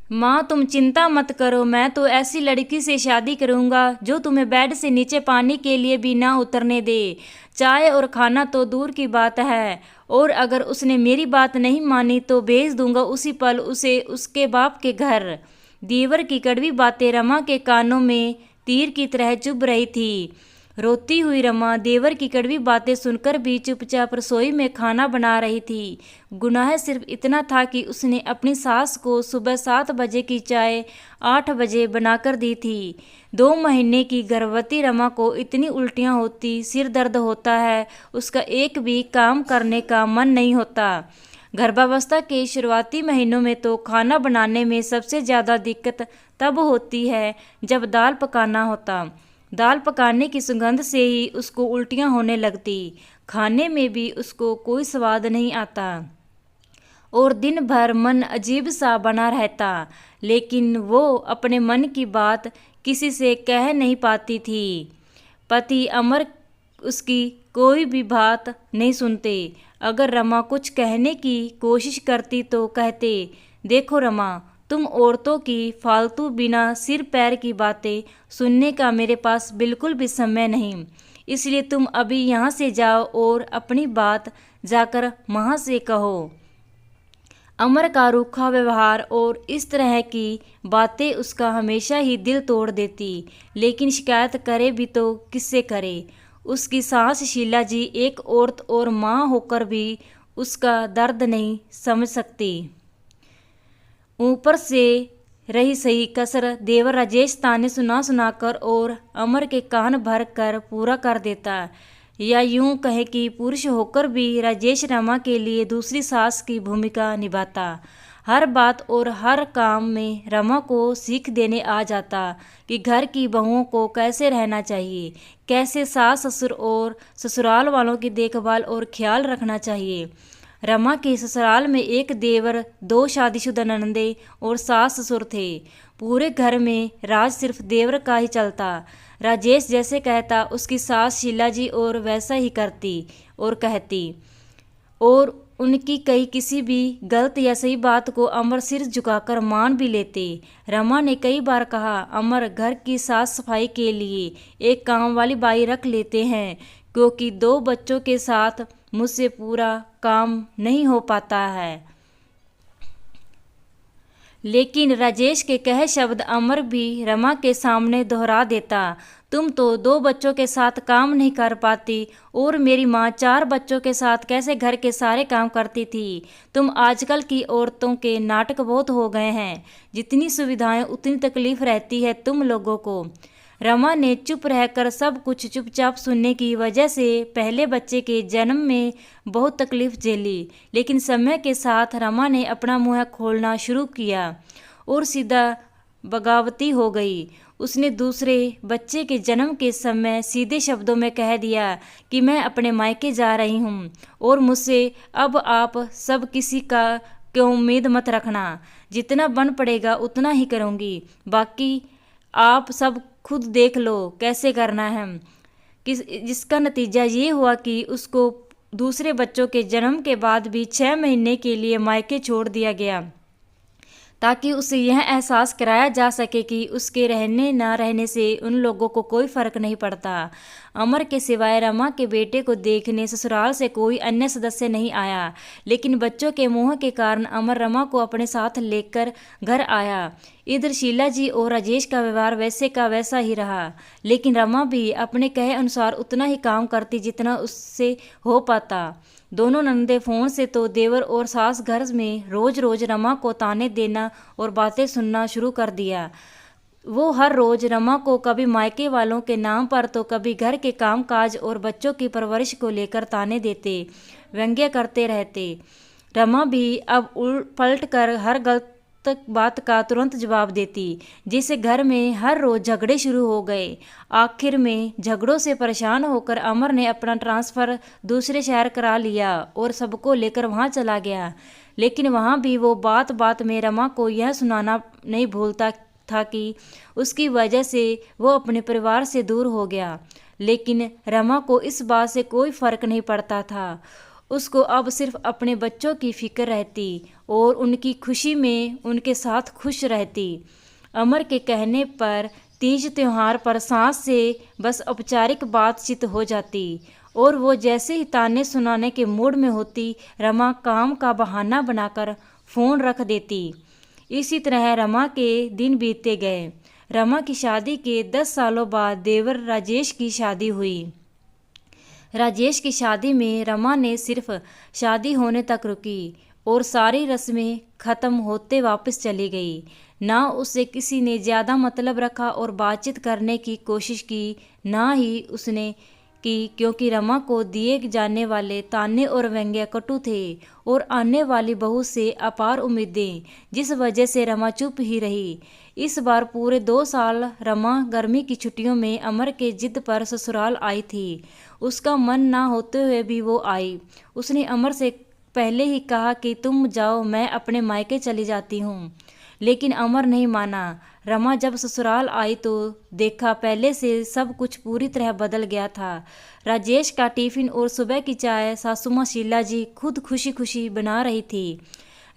माँ तुम चिंता मत करो, मैं तो ऐसी लड़की से शादी करूंगा जो तुम्हें बेड से नीचे पानी के लिए भी ना उतरने दे। चाय और खाना तो दूर की बात है, और अगर उसने मेरी बात नहीं मानी तो भेज दूंगा उसी पल उसे उसके बाप के घर। देवर की कड़वी बातें रमा के कानों में तीर की तरह चुभ रही थी। रोती हुई रमा देवर की कड़वी बातें सुनकर भी चुपचाप रसोई में खाना बना रही थी। गुनाह सिर्फ इतना था कि उसने अपनी सास को सुबह 7 बजे की चाय 8 बजे बनाकर दी थी। 2 महीने की गर्भवती रमा को इतनी उल्टियाँ होती, सिर दर्द होता है, उसका एक भी काम करने का मन नहीं होता। गर्भावस्था के शुरुआती महीनों में तो खाना बनाने में सबसे ज़्यादा दिक्कत तब होती है जब दाल पकाना होता। दाल पकाने की सुगंध से ही उसको उल्टियाँ होने लगती, खाने में भी उसको कोई स्वाद नहीं आता और दिन भर मन अजीब सा बना रहता। लेकिन वो अपने मन की बात किसी से कह नहीं पाती थी। पति अमर उसकी कोई भी बात नहीं सुनते। अगर रमा कुछ कहने की कोशिश करती तो कहते, देखो रमा, तुम औरतों की फालतू बिना सिर पैर की बातें सुनने का मेरे पास बिल्कुल भी समय नहीं, इसलिए तुम अभी यहाँ से जाओ और अपनी बात जाकर माँ से कहो। अमर का रूखा व्यवहार और इस तरह की बातें उसका हमेशा ही दिल तोड़ देती, लेकिन शिकायत करे भी तो किससे करे। उसकी सास शीला जी एक औरत और माँ होकर भी उसका दर्द नहीं समझ सकती। ऊपर से रही सही कसर देवर राजेश ताने सुना सुनाकर और अमर के कान भर कर पूरा कर देता, या यूं कहे कि पुरुष होकर भी राजेश रमा के लिए दूसरी सास की भूमिका निभाता। हर बात और हर काम में रमा को सीख देने आ जाता कि घर की बहुओं को कैसे रहना चाहिए, कैसे सास ससुर और ससुराल वालों की देखभाल और ख्याल रखना चाहिए। रमा के ससुराल में एक देवर, 2 शादीशुदा ननंदे और सास ससुर थे। पूरे घर में राज सिर्फ देवर का ही चलता। राजेश जैसे कहता उसकी सास शीला जी और वैसा ही करती और कहती, और उनकी कही किसी भी गलत या सही बात को अमर सिर झुकाकर मान भी लेते। रमा ने कई बार कहा, अमर घर की साफ सफाई के लिए एक काम वाली बाई रख लेते हैं, क्योंकि 2 बच्चों के साथ मुझसे पूरा काम नहीं हो पाता है। लेकिन राजेश के कहे शब्द अमर भी रमा के सामने दोहरा देता, तुम तो 2 बच्चों के साथ काम नहीं कर पाती और मेरी माँ 4 बच्चों के साथ कैसे घर के सारे काम करती थी। तुम आजकल की औरतों के नाटक बहुत हो गए हैं, जितनी सुविधाएं उतनी तकलीफ रहती है तुम लोगों को। रमा ने चुप रहकर सब कुछ चुपचाप सुनने की वजह से पहले बच्चे के जन्म में बहुत तकलीफ झेली, लेकिन समय के साथ रमा ने अपना मुंह खोलना शुरू किया और सीधा बगावती हो गई। उसने दूसरे बच्चे के जन्म के समय सीधे शब्दों में कह दिया कि मैं अपने मायके जा रही हूँ और मुझसे अब आप सब किसी का क्यों उम्मीद मत रखना, जितना बन पड़ेगा उतना ही करूँगी, बाकी आप सब खुद देख लो कैसे करना है। जिसका नतीजा ये हुआ कि उसको दूसरे बच्चों के जन्म के बाद भी 6 महीने के लिए मायके छोड़ दिया गया, ताकि उसे यह एहसास कराया जा सके कि उसके रहने ना रहने से उन लोगों को कोई फ़र्क नहीं पड़ता। अमर के सिवाय रमा के बेटे को देखने ससुराल से कोई अन्य सदस्य नहीं आया, लेकिन बच्चों के मोह के कारण अमर रमा को अपने साथ लेकर घर आया। इधर शीला जी और राजेश का व्यवहार वैसे का वैसा ही रहा, लेकिन रमा भी अपने कहे अनुसार उतना ही काम करती जितना उससे हो पाता। दोनों नंदे फ़ोन से तो देवर और सास घर में रोज़ रोज़ रमा को ताने देना और बातें सुनना शुरू कर दिया। वो हर रोज़ रमा को कभी मायके वालों के नाम पर तो कभी घर के कामकाज और बच्चों की परवरिश को लेकर ताने देते, व्यंग्य करते रहते। रमा भी अब उलट पलट कर हर गलत बात का तुरंत जवाब देती, जिससे घर में हर रोज झगड़े शुरू हो गए। आखिर में झगड़ों से परेशान होकर अमर ने अपना ट्रांसफ़र दूसरे शहर करा लिया और सबको लेकर वहां चला गया। लेकिन वहां भी वो बात बात में रमा को यह सुनाना नहीं भूलता था कि उसकी वजह से वो अपने परिवार से दूर हो गया। लेकिन रमा को इस बात से कोई फर्क नहीं पड़ता था। उसको अब सिर्फ अपने बच्चों की फिक्र रहती और उनकी खुशी में उनके साथ खुश रहती। अमर के कहने पर तीज त्योहार पर सांस से बस औपचारिक बातचीत हो जाती और वो जैसे ही ताने सुनाने के मूड में होती, रमा काम का बहाना बनाकर फ़ोन रख देती। इसी तरह रमा के दिन बीतते गए। रमा की शादी के 10 सालों बाद देवर राजेश की शादी हुई। राजेश की शादी में रमा ने सिर्फ शादी होने तक रुकी और सारी रस्में ख़त्म होते वापस चली गई। ना उससे किसी ने ज़्यादा मतलब रखा और बातचीत करने की कोशिश की, ना ही उसने की, क्योंकि रमा को दिए जाने वाले ताने और व्यंग्य कटु थे और आने वाली बहू से अपार उम्मीदें, जिस वजह से रमा चुप ही रही। इस बार पूरे 2 साल रमा गर्मी की छुट्टियों में अमर के जिद पर ससुराल आई थी। उसका मन ना होते हुए भी वो आई। उसने अमर से पहले ही कहा कि तुम जाओ, मैं अपने मायके चली जाती हूँ, लेकिन अमर नहीं माना। रमा जब ससुराल आई तो देखा पहले से सब कुछ पूरी तरह बदल गया था। राजेश का टिफिन और सुबह की चाय सासुमा शीला जी खुद खुशी खुशी बना रही थी।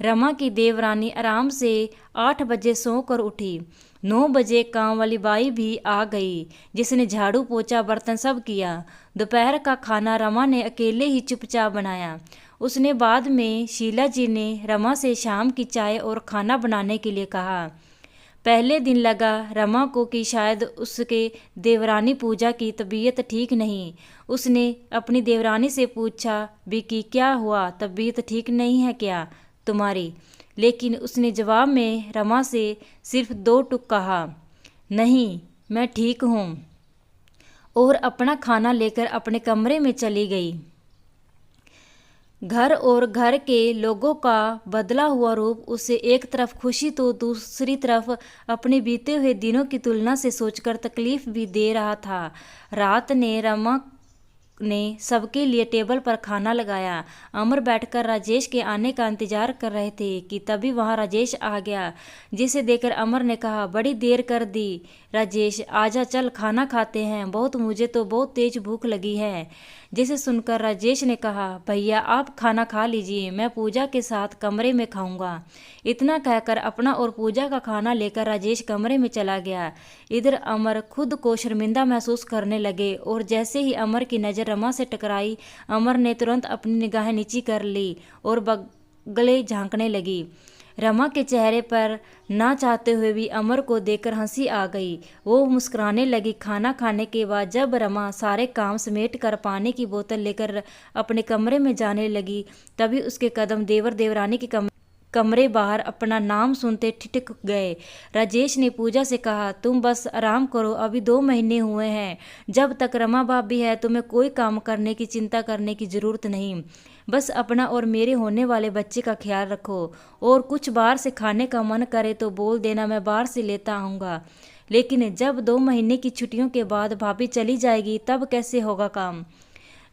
रमा की देवरानी आराम से 8 बजे सोकर उठी। 9 बजे काम वाली बाई भी आ गई, जिसने झाड़ू पोछा बर्तन सब किया। दोपहर का खाना रमा ने अकेले ही चुपचाप बनाया। उसने बाद में शीला जी ने रमा से शाम की चाय और खाना बनाने के लिए कहा। पहले दिन लगा रमा को कि शायद उसके देवरानी पूजा की तबीयत ठीक नहीं। उसने अपनी देवरानी से पूछा भी कि क्या हुआ, तबीयत ठीक नहीं है क्या तुम्हारी? लेकिन उसने जवाब में रमा से सिर्फ 2 टुक कहा, नहीं मैं ठीक हूँ, और अपना खाना लेकर अपने कमरे में चली गई। घर और घर के लोगों का बदला हुआ रूप उसे एक तरफ खुशी तो दूसरी तरफ अपने बीते हुए दिनों की तुलना से सोचकर तकलीफ भी दे रहा था। रात ने रमा ने सबके लिए टेबल पर खाना लगाया। अमर बैठकर राजेश के आने का इंतजार कर रहे थे कि तभी वहां राजेश आ गया, जिसे देखकर अमर ने कहा, बड़ी देर कर दी राजेश, आजा चल खाना खाते हैं, मुझे तो बहुत तेज भूख लगी है। जिसे सुनकर राजेश ने कहा, भैया आप खाना खा लीजिए, मैं पूजा के साथ कमरे में खाऊंगा। इतना कहकर अपना और पूजा का खाना लेकर राजेश कमरे में चला गया। इधर अमर खुद को शर्मिंदा महसूस करने लगे और जैसे ही अमर की नज़र रमा से टकराई, अमर ने तुरंत अपनी निगाहें नीची कर ली और बगले झांकने लगी। रमा के चेहरे पर ना चाहते हुए भी अमर को देखकर हंसी आ गई। वो मुस्कुराने लगी। खाना खाने के बाद जब रमा सारे काम समेट कर पानी की बोतल लेकर अपने कमरे में जाने लगी, तभी उसके कदम देवर देवरानी के कमरे बाहर अपना नाम सुनते ठिठक गए। राजेश ने पूजा से कहा, तुम बस आराम करो, अभी 2 महीने हुए हैं, जब तक रमा भाभी है तुम्हें कोई काम करने की चिंता करने की ज़रूरत नहीं। बस अपना और मेरे होने वाले बच्चे का ख्याल रखो, और कुछ बाहर से खाने का मन करे तो बोल देना, मैं बाहर से लेता आऊँगा। लेकिन जब 2 महीने की छुट्टियों के बाद भाभी चली जाएगी तब कैसे होगा काम?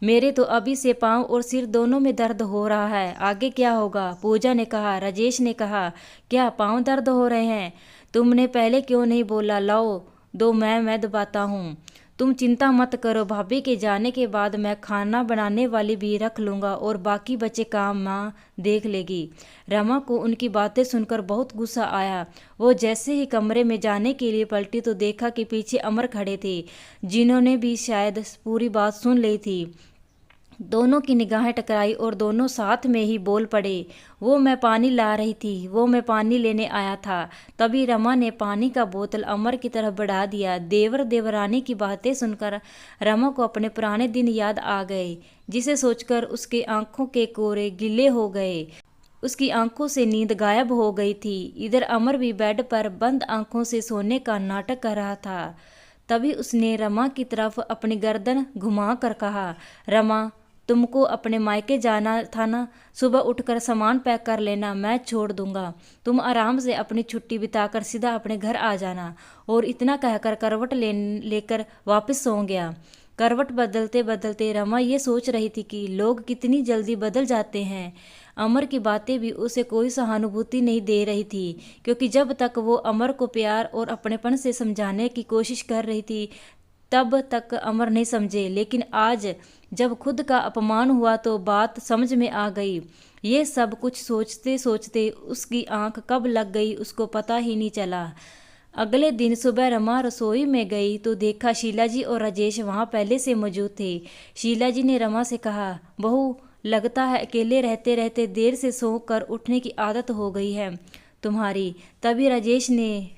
मेरे तो अभी से पाँव और सिर दोनों में दर्द हो रहा है, आगे क्या होगा? पूजा ने कहा। राजेश ने कहा, क्या पाँव दर्द हो रहे हैं? तुमने पहले क्यों नहीं बोला? लाओ दो, मैं दबाता हूँ। तुम चिंता मत करो, भाभी के जाने के बाद मैं खाना बनाने वाली भी रख लूँगा और बाकी बचे काम माँ देख लेगी। रमा को उनकी बातें सुनकर बहुत गुस्सा आया। वो जैसे ही कमरे में जाने के लिए पलटी तो देखा कि पीछे अमर खड़े थे, जिन्होंने भी शायद पूरी बात सुन ली थी। दोनों की निगाहें टकराई और दोनों साथ में ही बोल पड़े, वो मैं पानी ला रही थी, वो मैं पानी लेने आया था। तभी रमा ने पानी का बोतल अमर की तरफ बढ़ा दिया। देवर देवरानी की बातें सुनकर रमा को अपने पुराने दिन याद आ गए, जिसे सोचकर उसके आंखों के कोरे गिले हो गए। उसकी आंखों से नींद गायब हो गई थी। इधर अमर भी बेड पर बंद आंखों से सोने का नाटक कर रहा था। तभी उसने रमा की तरफ अपनी गर्दन घुमा कर कहा, रमा तुमको अपने मायके जाना था ना, सुबह उठकर सामान पैक कर लेना, मैं छोड़ दूंगा। तुम आराम से अपनी छुट्टी बिताकर सीधा अपने घर आ जाना। और इतना कहकर करवट लेकर वापस सो गया। करवट बदलते बदलते रमा ये सोच रही थी कि लोग कितनी जल्दी बदल जाते हैं। अमर की बातें भी उसे कोई सहानुभूति नहीं दे रही थी, क्योंकि जब तक वो अमर को प्यार और अपनेपन से समझाने की कोशिश कर रही थी, तब तक अमर नहीं समझे, लेकिन आज जब खुद का अपमान हुआ तो बात समझ में आ गई। ये सब कुछ सोचते सोचते उसकी आंख कब लग गई उसको पता ही नहीं चला। अगले दिन सुबह रमा रसोई में गई तो देखा शीला जी और राजेश वहाँ पहले से मौजूद थे। शीला जी ने रमा से कहा, बहू, लगता है अकेले रहते रहते देर से सो कर उठने की आदत हो गई है तुम्हारी। तभी राजेश ने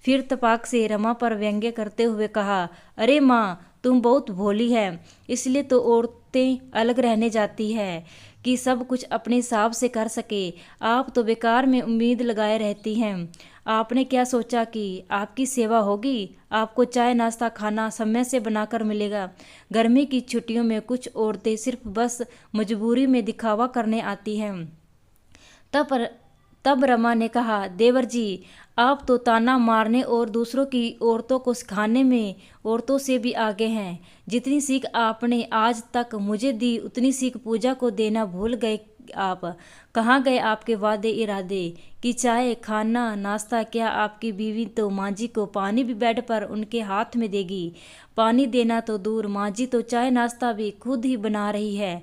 फिर तपाक से रमा पर व्यंग्य करते हुए कहा, अरे माँ, तुम बहुत भोली है, इसलिए तो औरतें अलग रहने जाती है कि सब कुछ अपने हिसाब से कर सके। आप तो बेकार में उम्मीद लगाए रहती हैं। आपने क्या सोचा कि आपकी सेवा होगी? आपको चाय नाश्ता खाना समय से बनाकर मिलेगा। गर्मी की छुट्टियों में कुछ औरतें सिर्फ बस मजबूरी में दिखावा करने आती हैं। तब रमा ने कहा, देवर जी, आप तो ताना मारने और दूसरों की औरतों को सिखाने में औरतों से भी आगे हैं। जितनी सीख आपने आज तक मुझे दी उतनी सीख पूजा को देना भूल गए आप। कहाँ गए आपके वादे इरादे कि चाय खाना नाश्ता? क्या आपकी बीवी तो माँ जी को पानी भी बेड पर उनके हाथ में देगी? पानी देना तो दूर, माँ जी तो चाय नाश्ता भी खुद ही बना रही है,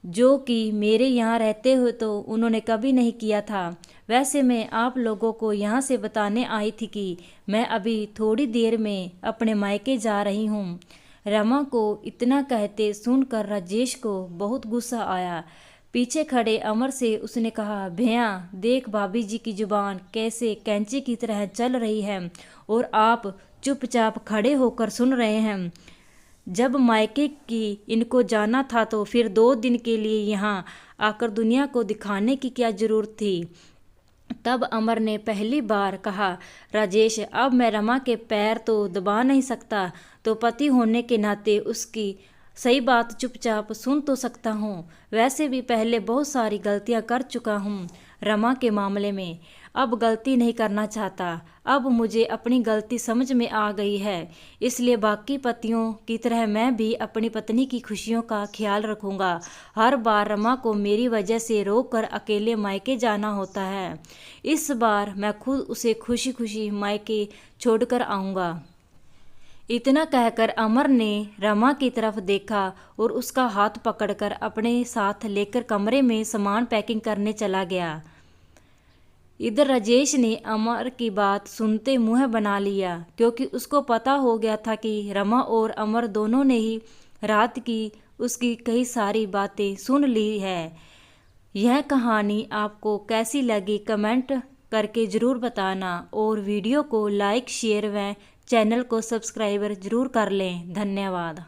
जो कि मेरे यहाँ रहते हुए तो उन्होंने कभी नहीं किया था। वैसे मैं आप लोगों को यहाँ से बताने आई थी कि मैं अभी थोड़ी देर में अपने मायके जा रही हूँ। रमा को इतना कहते सुनकर राजेश को बहुत गुस्सा आया। पीछे खड़े अमर से उसने कहा, भैया देख भाभी जी की जुबान कैसे कैंची की तरह चल रही है और आप चुपचाप खड़े होकर सुन रहे हैं। जब मायके की इनको जाना था तो फिर 2 दिन के लिए यहाँ आकर दुनिया को दिखाने की क्या जरूरत थी? तब अमर ने पहली बार कहा, राजेश, अब मैं रमा के पैर तो दबा नहीं सकता, तो पति होने के नाते उसकी सही बात चुपचाप सुन तो सकता हूँ। वैसे भी पहले बहुत सारी गलतियाँ कर चुका हूँ रमा के मामले में, अब गलती नहीं करना चाहता। अब मुझे अपनी गलती समझ में आ गई है, इसलिए बाकी पतियों की तरह मैं भी अपनी पत्नी की खुशियों का ख्याल रखूँगा। हर बार रमा को मेरी वजह से रोक कर अकेले मायके जाना होता है, इस बार मैं खुद उसे खुशी खुशी मायके छोड़कर आऊँगा। इतना कहकर अमर ने रमा की तरफ देखा और उसका हाथ पकड़कर अपने साथ लेकर कमरे में सामान पैकिंग करने चला गया। इधर राजेश ने अमर की बात सुनते मुंह बना लिया, क्योंकि उसको पता हो गया था कि रमा और अमर दोनों ने ही रात की उसकी कई सारी बातें सुन ली है। यह कहानी आपको कैसी लगी कमेंट करके ज़रूर बताना और वीडियो को लाइक शेयर व चैनल को सब्सक्राइब ज़रूर कर लें। धन्यवाद।